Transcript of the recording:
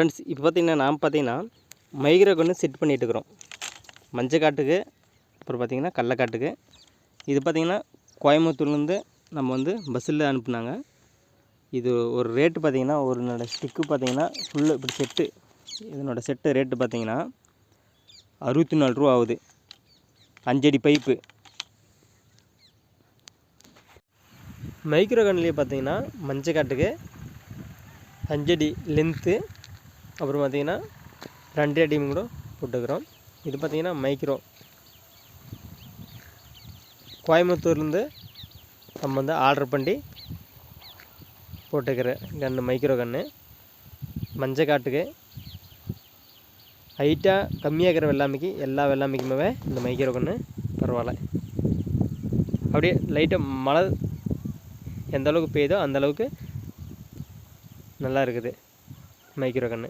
Friends, இப்போ பார்த்தீங்கன்னா micro கன்று செட் பண்ணிகிட்டு இருக்கிறோம். மஞ்சள் காட்டுக்கு, அப்புறம் பார்த்தீங்கன்னா கடலக்காட்டுக்கு. இது பார்த்தீங்கன்னா கோயம்புத்தூர்லேருந்து நம்ம பஸ்ஸில் அனுப்புனாங்க. இது ஒரு ரேட்டு பார்த்தீங்கன்னா, ஒரு ஸ்டிக்கு பார்த்தீங்கன்னா ஃபுல்லு இப்படி செட்டு, இதனோட செட்டு ரேட்டு பார்த்தீங்கன்னா 64 ரூபா ஆகுது. 5 அடி பைப்பு. மைக்ரோ கன்லேயே பார்த்தீங்கன்னா மஞ்சள் காட்டுக்கு 5 அடி லென்த்து, அப்புறம் பார்த்தீங்கன்னா 2 அடி கூட போட்டுக்கிறோம். இது பார்த்தீங்கன்னா மைக்ரோ கோயம்புத்தூர்லேருந்து நம்ம ஆர்டர் பண்ணி போட்டுக்கிற கன்று, மைக்ரோ கன்று. மஞ்சள் காட்டுக்கு ஹைட்டாக கம்மியாக இருக்கிற எல்லா வெள்ளாமைக்குமே இந்த மைக்ரோ கன்று பரவாயில்ல. அப்படியே லைட்டாக மழை எந்த அளவுக்கு பெய்யுதோ அந்தளவுக்கு நல்லா இருக்குது மைக்ரோ கன்று.